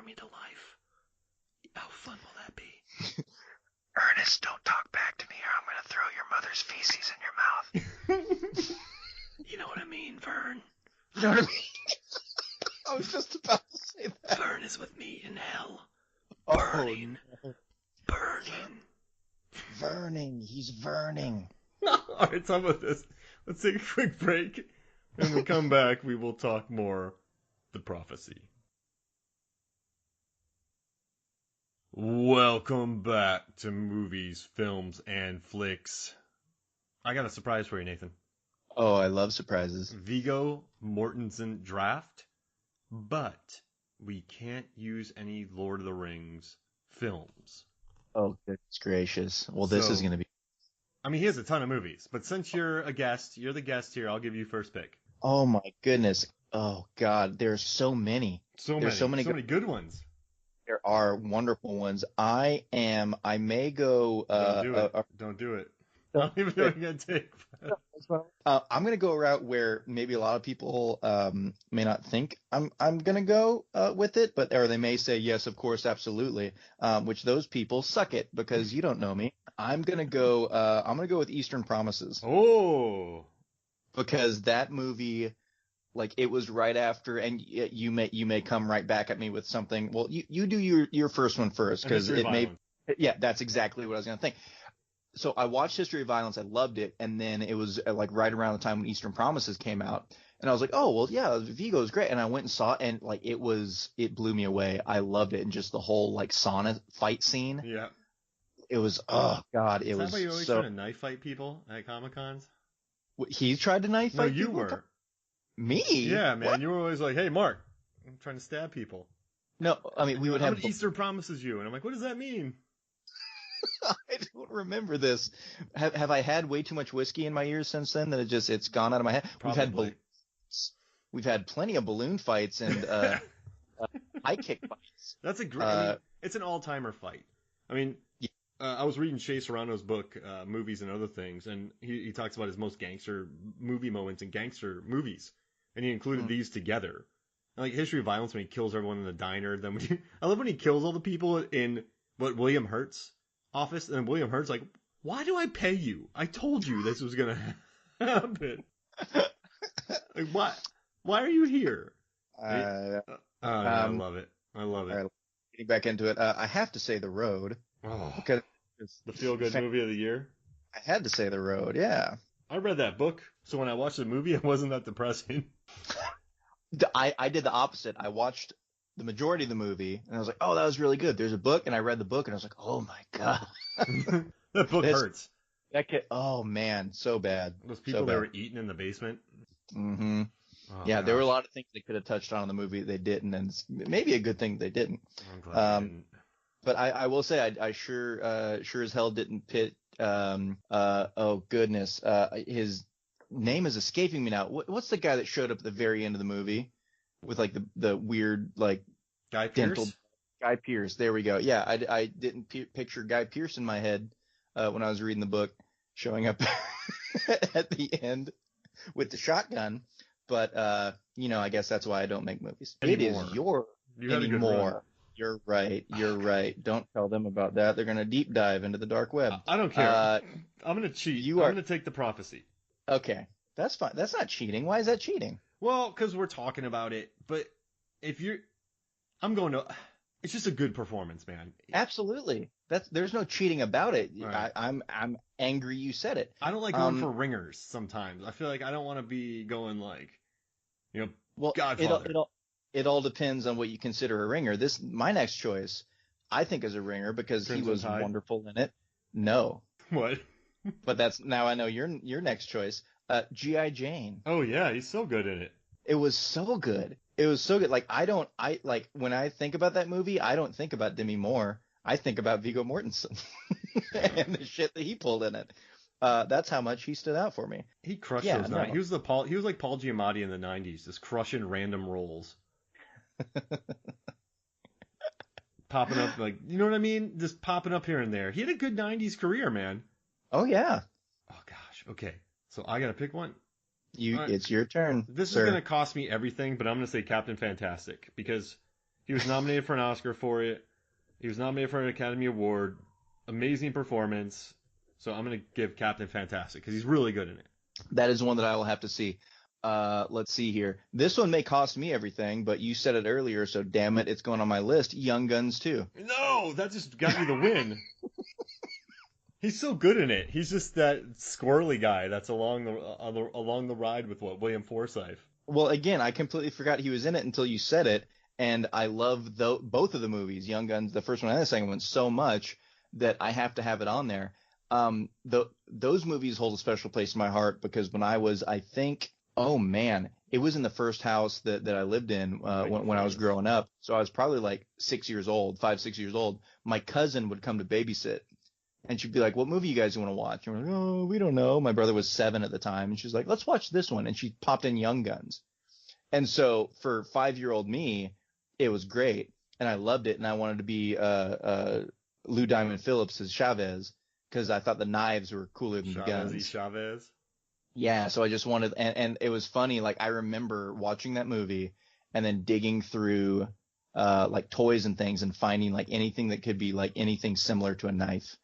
me to life. How fun will that be? Ernest, don't talk back to me or I'm going to throw your mother's feces in your mouth. You know what I mean, Vern? You know what I mean? I was just about to say that. Vern is with me in hell. Oh, Burning. no. Burning. Verning. He's verning. Alright, so about this. Let's take a quick break. When we come back, we will talk more The Prophecy. Welcome back to Movies, Films, and Flicks. I got a surprise for you, Nathan. Oh, I love surprises. Viggo Mortensen draft, but we can't use any Lord of the Rings films. Oh, goodness gracious. Well, this is going to be... I mean, he has a ton of movies, but since you're a guest, you're the guest here, I'll give you first pick. Oh, my goodness. Oh, God. There's so many. There's so many good ones. There are wonderful ones. I may go... Don't do it. I don't even know what you're going to take. I'm going to go a route where maybe a lot of people may not think I'm going to go with it, or they may say, yes, of course, absolutely, which those people suck it because you don't know me. I'm going to go with Eastern Promises. Oh. Because that movie, like, it was right after, and you may come right back at me with something. Well, you do your first one first, because it may... Yeah, that's exactly what I was going to think. So I watched History of Violence. I loved it. And then it was like right around the time when Eastern Promises came out. And I was like, oh, well, yeah, Viggo's great. And I went and saw it, and like it blew me away. I loved it. And just the whole like sauna fight scene. Yeah. It was, oh, God. It was Is that why you always trying to knife fight people at Comic-Cons? He tried to knife fight people? No, you were. Me? Yeah, man. What? You were always like, hey, Mark, I'm trying to stab people. No, I mean, we would have... Eastern Promises you. And I'm like, what does that mean? I don't remember this. Have I had way too much whiskey in my ears since then that it's gone out of my head? Probably. We've had plenty of balloon fights and high kick fights. That's a great. I mean, it's an all-timer fight. I mean, yeah. I was reading Shea Serrano's book, Movies and Other Things, and he talks about his most gangster movie moments in gangster movies, and he included these together. And like History of Violence when he kills everyone in the diner. Then I love when he kills all the people in William Hurt's office, and William Hurt's like, why do I pay you? I told you this was gonna happen. Like, why are you here? I love it. I love it. Right, getting back into it, I have to say The Road. Oh, because it's the feel-good movie of the year. I had to say The Road, yeah. I read that book, so when I watched the movie, it wasn't that depressing. I did the opposite. I watched the majority of the movie, and I was like, oh, that was really good. There's a book, and I read the book, and I was like, oh, my God. That book hurts. Oh, man, so bad. Those people that were eating in the basement. Mm-hmm. Oh, yeah, there were a lot of things they could have touched on in the movie they didn't, and it's maybe a good thing they didn't. I'm glad they didn't. But I will say I sure as hell didn't pit oh goodness, his name is escaping me now. What's the guy that showed up at the very end of the movie with like the weird like Guy Pearce? Guy Pearce. There we go. Yeah, I didn't picture Guy Pearce in my head when I was reading the book showing up at the end with the shotgun. But I guess that's why I don't make movies. Anymore. It is your anymore. You're right. Don't tell them about that. They're going to deep dive into the dark web. I don't care. I'm going to cheat. I'm going to take The Prophecy. Okay. That's fine. That's not cheating. Why is that cheating? Well, because we're talking about it. But it's just a good performance, man. Absolutely. There's no cheating about it. Right. I'm angry you said it. I don't like going for ringers sometimes. I feel like I don't want to be going like, Godfather. It all depends on what you consider a ringer. My next choice, I think, is a ringer because Crimson he was Tide? Wonderful in it. No. What? But now I know your next choice. G.I. Jane. Oh yeah, he's so good in it. It was so good. Like when I think about that movie, I don't think about Demi Moore. I think about Viggo Mortensen and the shit that he pulled in it. That's how much he stood out for me. He crushed those nights. He was like Paul Giamatti in the 90s, just crushing random roles. Popping up, like, you know what I mean? Just popping up here and there. He had a good 90s career, man. Oh, yeah. Oh, gosh. Okay. So I got to pick one. Right. It's your turn. This is going to cost me everything, but I'm going to say Captain Fantastic because He was nominated for an Oscar for it. He was nominated for an Academy Award. Amazing performance. So I'm going to give Captain Fantastic because he's really good in it. That is one that I will have to see. Let's see here. This one may cost me everything, but you said it earlier, so damn it, it's going on my list. Young Guns 2. No, that just got me the win. He's so good in it. He's just that squirrely guy that's along the ride with William Forsythe. Well, again, I completely forgot he was in it until you said it, and I love both of the movies, Young Guns, the first one and the second one, so much that I have to have it on there. Those movies hold a special place in my heart because when I was, I think, oh man, it was in the first house that I lived in when I was growing up. So I was probably like 6 years old, 5, 6 years old. My cousin would come to babysit, and she'd be like, "What movie you guys want to watch?" And we're like, "Oh, we don't know." My brother was 7 at the time, and she's like, "Let's watch this one." And she popped in Young Guns. And so for 5-year-old me, it was great, and I loved it, and I wanted to be Lou Diamond Phillips as Chavez because I thought the knives were cooler than the guns. Chavez. Yeah, so I just wanted, and it was funny. Like I remember watching that movie and then digging through like toys and things and finding like anything that could be like anything similar to a knife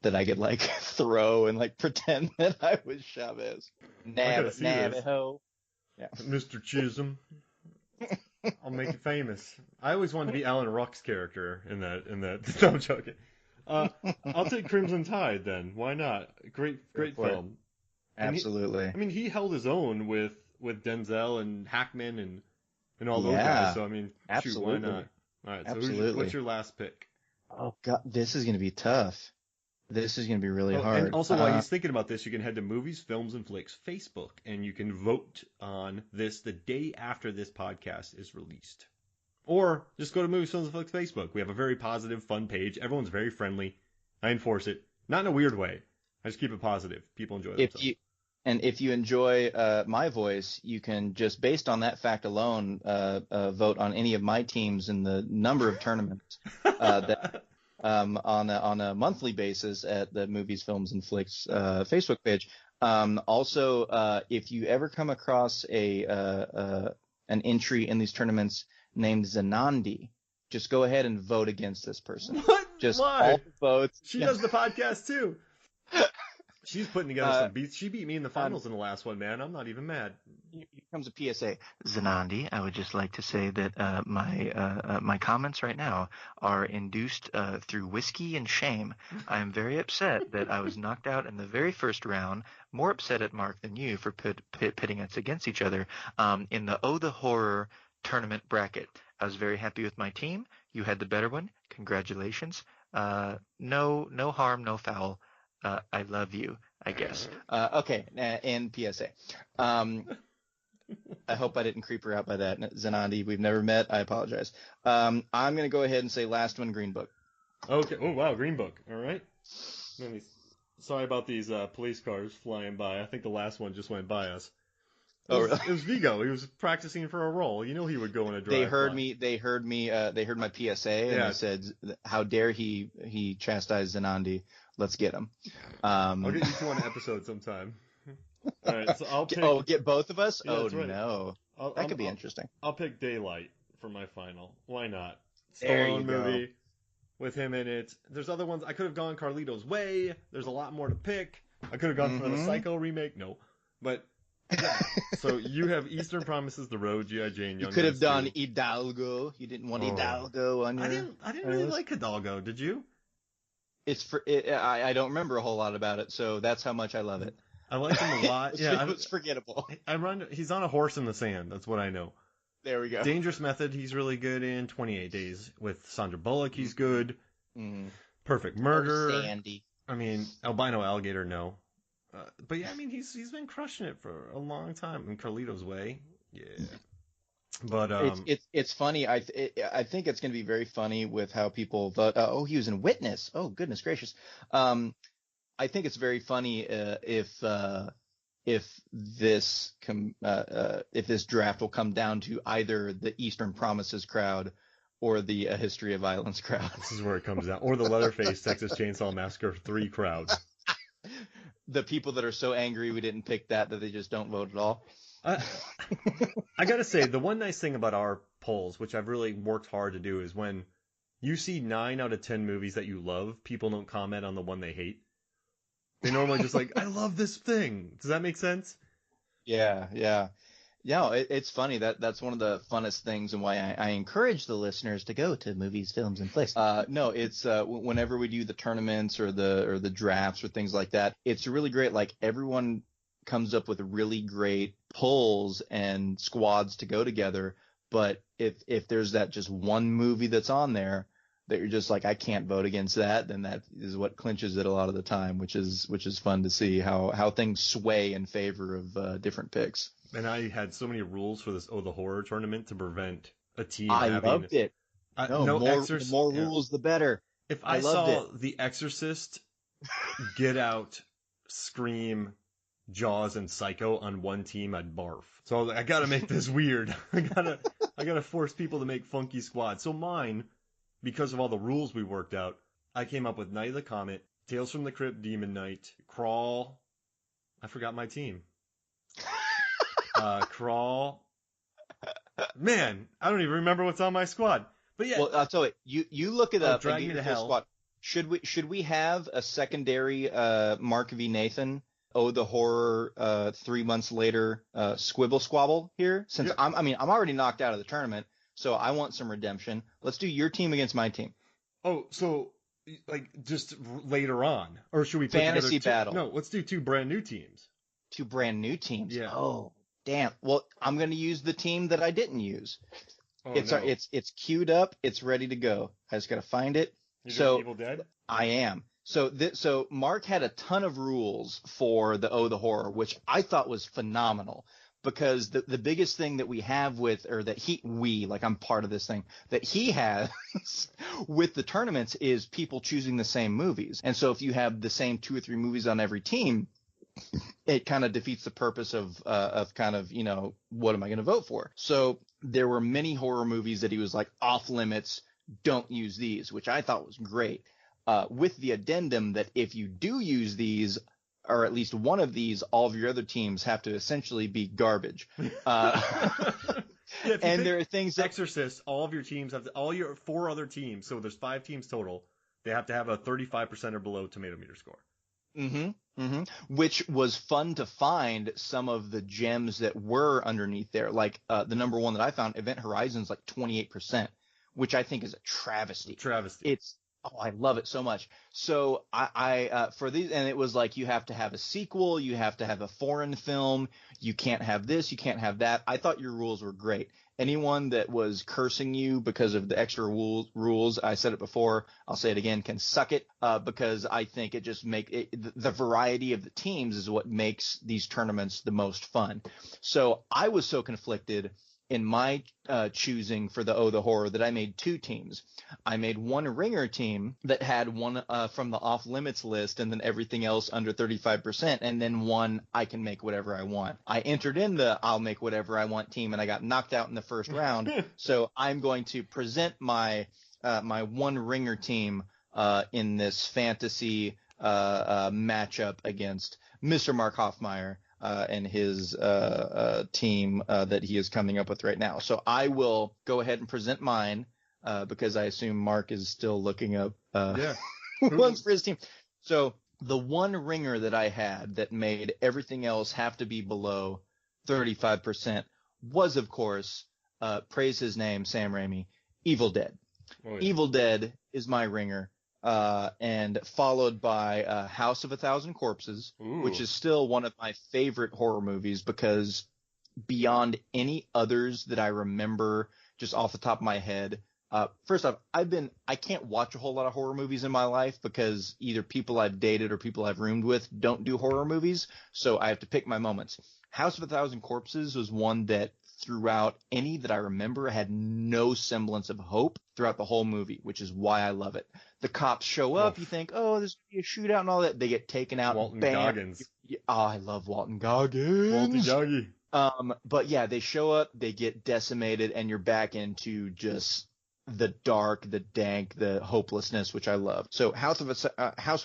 that I could like throw and like pretend that I was Chavez. Navajo. Yeah. Mr. Chisholm. I'll make you famous. I always wanted to be Alan Ruck's character in that. No, I'm joking. I'll take Crimson Tide then. Why not? Great film. Absolutely. I mean, he held his own with Denzel and Hackman and all those guys. So I mean, absolutely. Shoot, why not? All right. So absolutely. what's your last pick? Oh God, this is going to be tough. This is going to be really hard. And also, while he's thinking about this, you can head to Movies, Films, and Flicks Facebook, and you can vote on this the day after this podcast is released. Or just go to Movies, Films, and Flicks Facebook. We have a very positive, fun page. Everyone's very friendly. I enforce it. Not in a weird way. I just keep it positive. People enjoy themselves. If you enjoy my voice, you can just, based on that fact alone, vote on any of my teams in the number of tournaments that on a monthly basis at the Movies, Films, and Flicks Facebook page. Also, if you ever come across an entry in these tournaments named Zenandi, just go ahead and vote against this person. What? Just Why? all the votes. She does the podcast too. She's putting together some beats. She beat me in the finals in the last one, man. I'm not even mad. Here comes a PSA. Zenandi, I would just like to say that my comments right now are induced through whiskey and shame. I am very upset that I was knocked out in the very first round, more upset at Mark than you for pitting us against each other in the Oh the Horror tournament bracket. I was very happy with my team. You had the better one. Congratulations. No harm, no foul. I love you, I guess. Okay, and PSA. I hope I didn't creep her out by that. Zenandi, we've never met. I apologize. I'm going to go ahead and say last one, Green Book. Okay. Oh, wow, Green Book. All right. Sorry about these police cars flying by. I think the last one just went by us. Oh, really? It was Viggo. He was practicing for a role. You know he would go in a drive. They heard my PSA, and they said, "How dare he chastise Zenandi? Let's get him." I'll get you two on an episode sometime. All right, so I'll pick. Get both of us? Yeah, that's right. No, that could be interesting. I'll pick Daylight for my final. Why not? There you Stallone go. movie with him in it. There's other ones. I could have gone Carlito's Way. There's a lot more to pick. I could have gone for the Psycho remake. No, but. Yeah. So you have Eastern Promises, The Road, G.I. Jane, Young You could have done 2. Hidalgo. You didn't want Hidalgo on your. I didn't really like Hidalgo. Did you? I don't remember a whole lot about it, so that's how much I love it. I like him a lot. It was forgettable. He's on a horse in the sand. That's what I know. There we go. Dangerous Method, he's really good in. 28 Days with Sandra Bullock, he's good. Perfect Murder. Oh, Sandy. I mean, Albino Alligator, no. But yeah, I mean, he's been crushing it for a long time. In Carlito's Way, yeah. But it's funny. I think it's going to be very funny with how people vote. He was in Witness. Oh, goodness gracious. I think it's very funny if this draft will come down to either the Eastern Promises crowd or the History of Violence crowd. This is where it comes down. Or the Leatherface Texas Chainsaw Massacre 3 crowd. The people that are so angry we didn't pick that they just don't vote at all. I gotta say, the one nice thing about our polls, which I've really worked hard to do, is when you see 9 out of 10 movies that you love, people don't comment on the one they hate. They normally just like, I love this thing. Does that make sense? Yeah, yeah. Yeah, it's funny that's one of the funnest things and why I encourage the listeners to go to movies, films, and places. No, it's whenever we do the tournaments or the drafts or things like that, it's really great. Like everyone comes up with really great pulls and squads to go together. But if there's that just one movie that's on there that you're just like, I can't vote against that, then that is what clinches it a lot of the time, which is fun to see how things sway in favor of different picks. And I had so many rules for this the horror tournament to prevent a team I having loved it. no the more rules, the better. If I saw The Exorcist, Get Out, Scream, Jaws, and Psycho on one team, I'd barf. So I gotta make this weird. I gotta force people to make funky squads. So mine, because of all the rules we worked out, I came up with Night of the Comet, Tales from the Crypt, Demon Knight, Crawl. I forgot my team. Crawl. Man, I don't even remember what's on my squad. But yeah. Well, I'll tell you. You look it up. Drag Me to Hell. Squad. Should we have a secondary Mark v. Nathan? Oh, the horror. 3 months later. Squibble squabble here. Since yeah. I'm already knocked out of the tournament, so I want some redemption. Let's do your team against my team. Oh, so like just later on, or should we put fantasy battle? No, let's do 2 brand new teams. 2 brand new teams. Yeah. Oh, damn. Well, I'm going to use the team that I didn't use. Oh, it's queued up. It's ready to go. I just got to find it. You're doing Evil Dead? I am. So Mark had a ton of rules for the Horror, which I thought was phenomenal, because the biggest thing that we have I'm part of this thing, that he has with the tournaments is people choosing the same movies. And so if you have the same 2 or 3 movies on every team, it kind of defeats the purpose of kind of, what am I going to vote for? So there were many horror movies that he was like, off limits, don't use these, which I thought was great. With the addendum that if you do use these, or at least one of these, all of your other teams have to essentially be garbage. And there are things that Exorcist, all of your teams all your 4 other teams, so there's 5 teams total, they have to have a 35% or below tomato meter score. Which was fun to find some of the gems that were underneath there. Like the number one that I found, Event Horizon's like 28%, which I think is a travesty. I love it so much. So I for these, and it was like, you have to have a sequel, you have to have a foreign film, you can't have this, you can't have that. I thought your rules were great. Anyone that was cursing you because of the extra rules, I said it before, I'll say it again, can suck it, because I think it just the variety of the teams is what makes these tournaments the most fun. So I was so conflicted in my choosing for the Horror that I made 2 teams. I made one ringer team that had one from the off limits list, and then everything else under 35%, and then one I can make whatever I want. I entered in the I'll make whatever I want team, and I got knocked out in the first round. So I'm going to present my my one ringer team in this fantasy matchup against Mr. Mark Hoffmeyer and his team that he is coming up with right now. So I will go ahead and present mine because I assume Mark is still looking up ones for his team. So the one ringer that I had that made everything else have to be below 35% was, of course, praise his name, Sam Raimi, Evil Dead. Oh, yeah. Evil Dead is my ringer. And followed by House of a Thousand Corpses, which is still one of my favorite horror movies, because beyond any others that I remember just off the top of my head, first off, I can't watch a whole lot of horror movies in my life because either people I've dated or people I've roomed with don't do horror movies, so I have to pick my moments. House of a Thousand Corpses was one that throughout any that I remember had no semblance of hope throughout the whole movie, which is why I love it. The cops show up, you think, oh, there's going to be a shootout and all that. They get taken out. Walton bam. Goggins. Oh, I love Walton Goggins. Walton Goggins. But yeah, they show up, they get decimated, and you're back into just the dark, the dank, the hopelessness, which I love. So House of a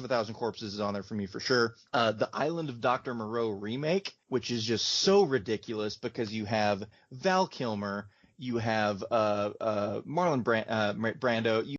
Thousand Corpses is on there for me for sure. The Island of Dr. Moreau remake, which is just so ridiculous because you have Val Kilmer, you have Marlon Brando,